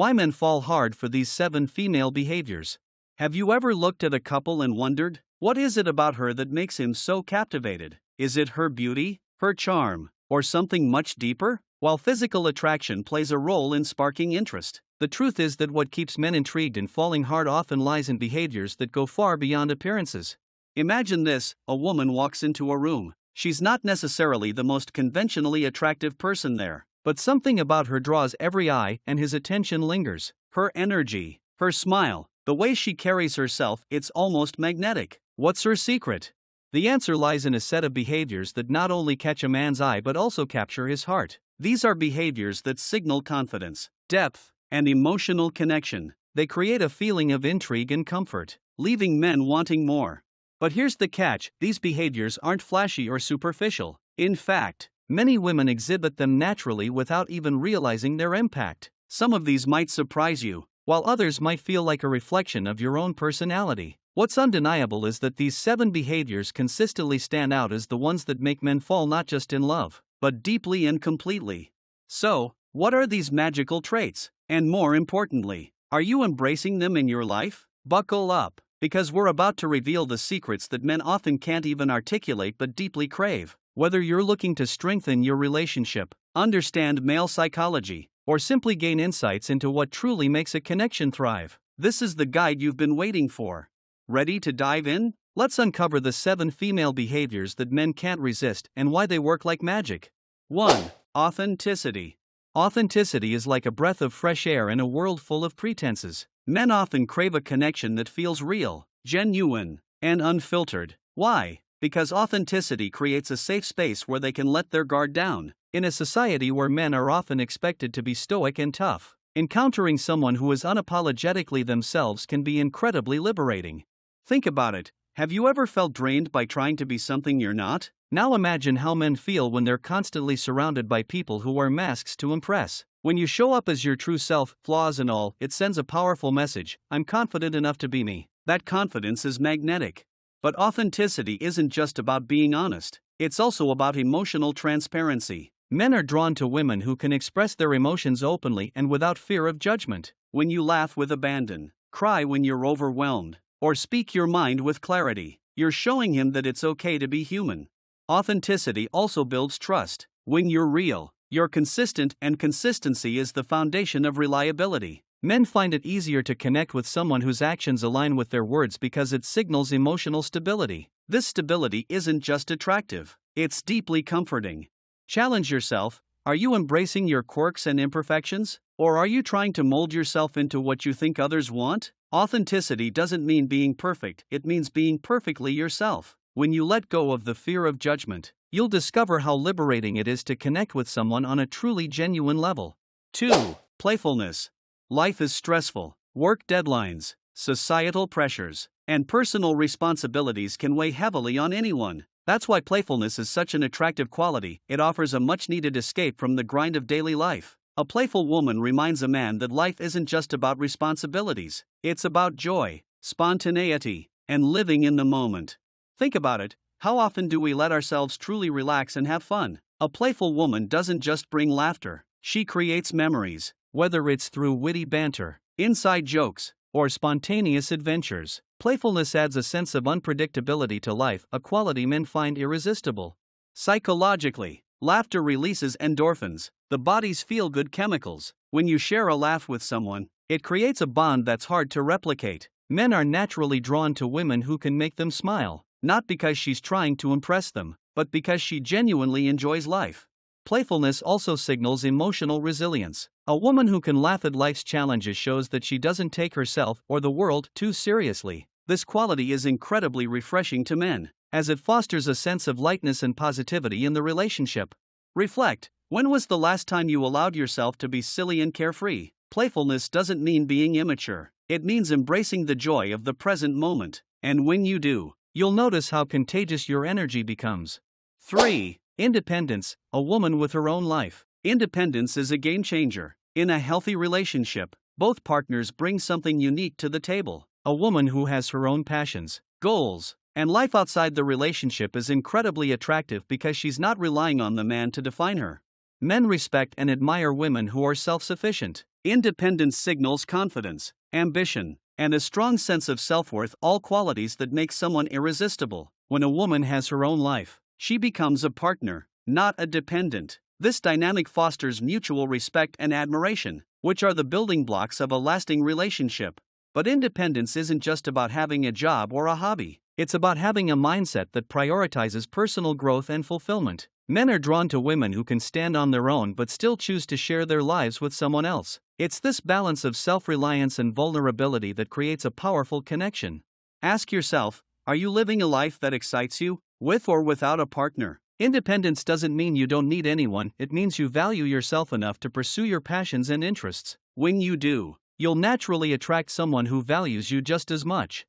Why men fall hard for these 7 female behaviors. Have you ever looked at a couple and wondered, what is it about her that makes him so captivated? Is it her beauty, her charm, or something much deeper? While physical attraction plays a role in sparking interest, the truth is that what keeps men intrigued and falling hard often lies in behaviors that go far beyond appearances. Imagine this: a woman walks into a room. She's not necessarily the most conventionally attractive person there, but something about her draws every eye and his attention lingers. Her energy, her smile, the way she carries herself, it's almost magnetic. What's her secret? The answer lies in a set of behaviors that not only catch a man's eye but also capture his heart. These are behaviors that signal confidence, depth, and emotional connection. They create a feeling of intrigue and comfort, leaving men wanting more. But here's the catch: these behaviors aren't flashy or superficial. In fact, many women exhibit them naturally without even realizing their impact. Some of these might surprise you, while others might feel like a reflection of your own personality. What's undeniable is that these 7 behaviors consistently stand out as the ones that make men fall not just in love, but deeply and completely. So, what are these magical traits? And more importantly, are you embracing them in your life? Buckle up, because we're about to reveal the secrets that men often can't even articulate but deeply crave. Whether you're looking to strengthen your relationship, understand male psychology, or simply gain insights into what truly makes a connection thrive, this is the guide you've been waiting for. Ready to dive in? Let's uncover the 7 female behaviors that men can't resist and why they work like magic. 1. Authenticity. Authenticity is like a breath of fresh air in a world full of pretenses. Men often crave a connection that feels real, genuine, and unfiltered. Why? Because authenticity creates a safe space where they can let their guard down. In a society where men are often expected to be stoic and tough, encountering someone who is unapologetically themselves can be incredibly liberating. Think about it. Have you ever felt drained by trying to be something you're not? Now imagine how men feel when they're constantly surrounded by people who wear masks to impress. When you show up as your true self, flaws and all, it sends a powerful message: I'm confident enough to be me. That confidence is magnetic. But authenticity isn't just about being honest, it's also about emotional transparency. Men are drawn to women who can express their emotions openly and without fear of judgment. When you laugh with abandon, cry when you're overwhelmed, or speak your mind with clarity, you're showing him that it's okay to be human. Authenticity also builds trust. When you're real, you're consistent, and consistency is the foundation of reliability. Men find it easier to connect with someone whose actions align with their words because it signals emotional stability. This stability isn't just attractive, it's deeply comforting. Challenge yourself: are you embracing your quirks and imperfections? Or are you trying to mold yourself into what you think others want? Authenticity doesn't mean being perfect, it means being perfectly yourself. When you let go of the fear of judgment, you'll discover how liberating it is to connect with someone on a truly genuine level. 2. Playfulness. Life is stressful. Work deadlines, societal pressures, and personal responsibilities can weigh heavily on anyone. That's why playfulness is such an attractive quality. It offers a much-needed escape from the grind of daily life. A playful woman reminds a man that life isn't just about responsibilities. It's about joy, spontaneity, and living in the moment. Think about it. How often do we let ourselves truly relax and have fun? A playful woman doesn't just bring laughter, she creates memories. Whether it's through witty banter, inside jokes, or spontaneous adventures, playfulness adds a sense of unpredictability to life, a quality men find irresistible. Psychologically, laughter releases endorphins, the body's feel-good chemicals. When you share a laugh with someone, it creates a bond that's hard to replicate. Men are naturally drawn to women who can make them smile, not because she's trying to impress them, but because she genuinely enjoys life. Playfulness also signals emotional resilience. A woman who can laugh at life's challenges shows that she doesn't take herself or the world too seriously. This quality is incredibly refreshing to men, as it fosters a sense of lightness and positivity in the relationship. Reflect: when was the last time you allowed yourself to be silly and carefree? Playfulness doesn't mean being immature, it means embracing the joy of the present moment. And when you do, you'll notice how contagious your energy becomes. 3. Independence. A woman with her own life. Independence is a game changer. In a healthy relationship, both partners bring something unique to the table. A woman who has her own passions, goals, and life outside the relationship is incredibly attractive because she's not relying on the man to define her. Men respect and admire women who are self-sufficient. Independence signals confidence, ambition, and a strong sense of self-worth, all qualities that make someone irresistible. When a woman has her own life, she becomes a partner, not a dependent. This dynamic fosters mutual respect and admiration, which are the building blocks of a lasting relationship. But independence isn't just about having a job or a hobby. It's about having a mindset that prioritizes personal growth and fulfillment. Men are drawn to women who can stand on their own but still choose to share their lives with someone else. It's this balance of self-reliance and vulnerability that creates a powerful connection. Ask yourself, are you living a life that excites you, with or without a partner? Independence doesn't mean you don't need anyone, it means you value yourself enough to pursue your passions and interests. When you do, you'll naturally attract someone who values you just as much.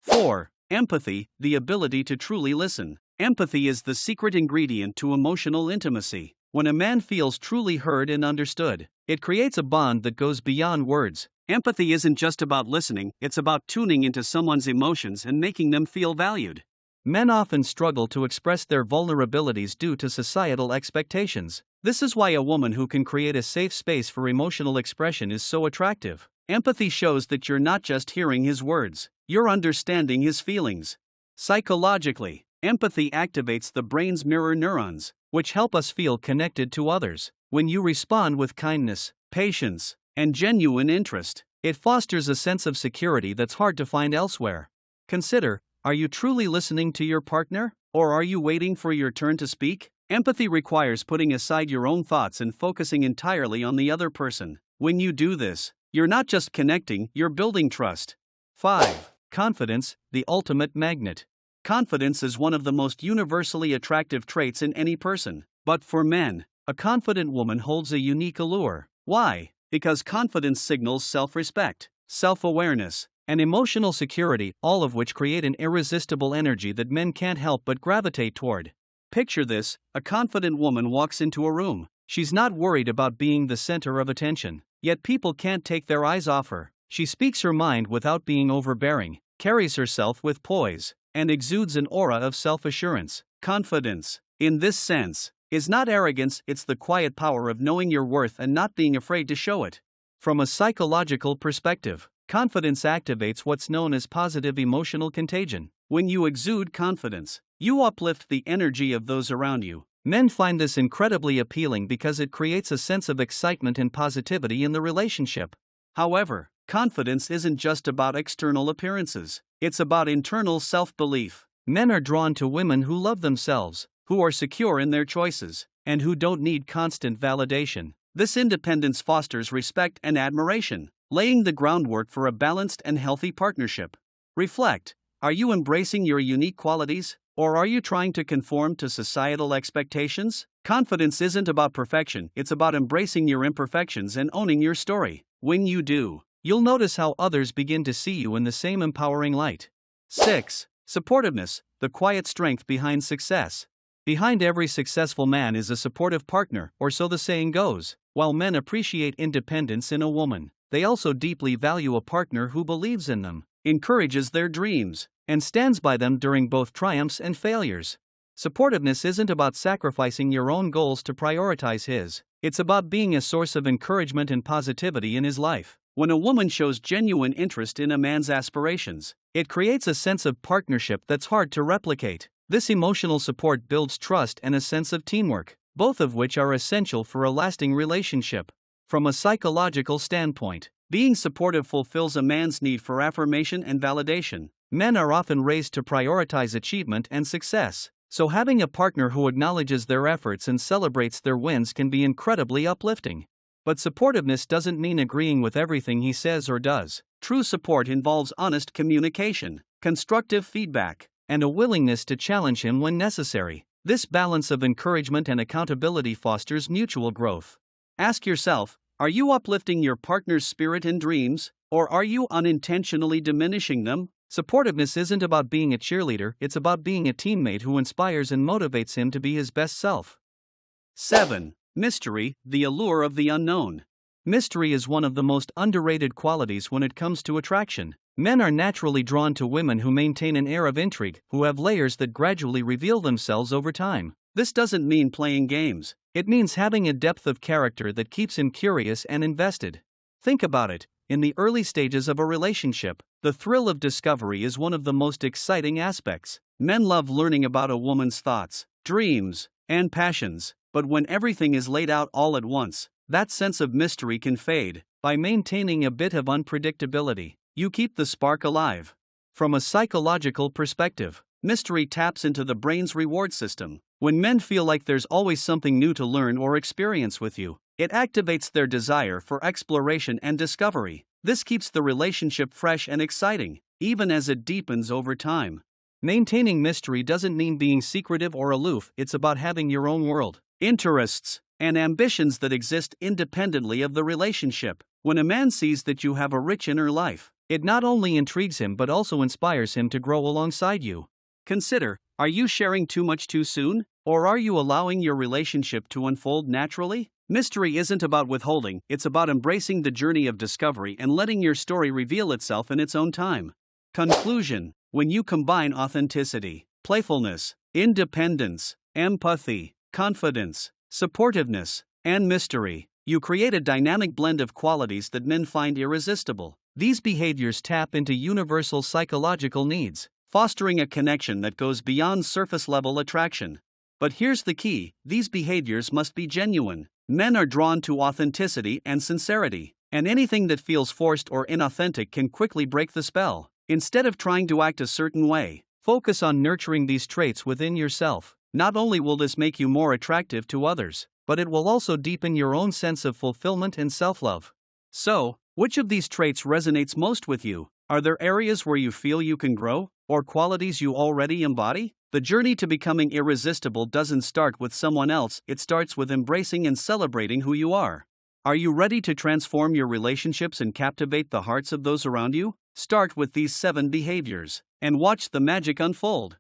4. Empathy, the ability to truly listen. Empathy is the secret ingredient to emotional intimacy. When a man feels truly heard and understood, it creates a bond that goes beyond words. Empathy isn't just about listening, it's about tuning into someone's emotions and making them feel valued. Men often struggle to express their vulnerabilities due to societal expectations. This is why a woman who can create a safe space for emotional expression is so attractive. Empathy shows that you're not just hearing his words, you're understanding his feelings. Psychologically, empathy activates the brain's mirror neurons, which help us feel connected to others. When you respond with kindness, patience, and genuine interest, it fosters a sense of security that's hard to find elsewhere. Consider, are you truly listening to your partner, or are you waiting for your turn to speak? Empathy requires putting aside your own thoughts and focusing entirely on the other person. When you do this, you're not just connecting, you're building trust. 5. Confidence, the ultimate magnet. Confidence is one of the most universally attractive traits in any person. But for men, a confident woman holds a unique allure. Why? Because confidence signals self-respect, self-awareness, and emotional security, all of which create an irresistible energy that men can't help but gravitate toward. Picture this, a confident woman walks into a room. She's not worried about being the center of attention, yet people can't take their eyes off her. She speaks her mind without being overbearing, carries herself with poise, and exudes an aura of self-assurance. Confidence, in this sense, is not arrogance, it's the quiet power of knowing your worth and not being afraid to show it. From a psychological perspective, confidence activates what's known as positive emotional contagion. When you exude confidence, you uplift the energy of those around you. Men find this incredibly appealing because it creates a sense of excitement and positivity in the relationship. However, confidence isn't just about external appearances, it's about internal self-belief. Men are drawn to women who love themselves, who are secure in their choices, and who don't need constant validation. This independence fosters respect and admiration, laying the groundwork for a balanced and healthy partnership. Reflect, are you embracing your unique qualities, or are you trying to conform to societal expectations? Confidence isn't about perfection, it's about embracing your imperfections and owning your story. When you do, you'll notice how others begin to see you in the same empowering light. 6. Supportiveness, the quiet strength behind success. Behind every successful man is a supportive partner, or so the saying goes. While men appreciate independence in a woman, they also deeply value a partner who believes in them, encourages their dreams, and stands by them during both triumphs and failures. Supportiveness isn't about sacrificing your own goals to prioritize his, it's about being a source of encouragement and positivity in his life. When a woman shows genuine interest in a man's aspirations, it creates a sense of partnership that's hard to replicate. This emotional support builds trust and a sense of teamwork, both of which are essential for a lasting relationship. From a psychological standpoint, being supportive fulfills a man's need for affirmation and validation. Men are often raised to prioritize achievement and success, so having a partner who acknowledges their efforts and celebrates their wins can be incredibly uplifting. But supportiveness doesn't mean agreeing with everything he says or does. True support involves honest communication, constructive feedback, and a willingness to challenge him when necessary. This balance of encouragement and accountability fosters mutual growth. Ask yourself, are you uplifting your partner's spirit and dreams, or are you unintentionally diminishing them? Supportiveness isn't about being a cheerleader, it's about being a teammate who inspires and motivates him to be his best self. 7. Mystery, the allure of the unknown. Mystery is one of the most underrated qualities when it comes to attraction. Men are naturally drawn to women who maintain an air of intrigue, who have layers that gradually reveal themselves over time. This doesn't mean playing games, it means having a depth of character that keeps him curious and invested. Think about it. In the early stages of a relationship, the thrill of discovery is one of the most exciting aspects. Men love learning about a woman's thoughts, dreams, and passions, but when everything is laid out all at once, that sense of mystery can fade. By maintaining a bit of unpredictability, you keep the spark alive. From a psychological perspective, mystery taps into the brain's reward system. When men feel like there's always something new to learn or experience with you, it activates their desire for exploration and discovery. This keeps the relationship fresh and exciting, even as it deepens over time. Maintaining mystery doesn't mean being secretive or aloof, it's about having your own world, interests, and ambitions that exist independently of the relationship. When a man sees that you have a rich inner life, it not only intrigues him but also inspires him to grow alongside you. Consider, are you sharing too much too soon, or are you allowing your relationship to unfold naturally? Mystery isn't about withholding, it's about embracing the journey of discovery and letting your story reveal itself in its own time. Conclusion: when you combine authenticity, playfulness, independence, empathy, confidence, supportiveness, and mystery, you create a dynamic blend of qualities that men find irresistible. These behaviors tap into universal psychological needs, fostering a connection that goes beyond surface-level attraction. But here's the key: these behaviors must be genuine. Men are drawn to authenticity and sincerity, and anything that feels forced or inauthentic can quickly break the spell. Instead of trying to act a certain way, focus on nurturing these traits within yourself. Not only will this make you more attractive to others, but it will also deepen your own sense of fulfillment and self-love. So, which of these traits resonates most with you? Are there areas where you feel you can grow, or qualities you already embody? The journey to becoming irresistible doesn't start with someone else, it starts with embracing and celebrating who you are. Are you ready to transform your relationships and captivate the hearts of those around you? Start with these 7 behaviors, and watch the magic unfold.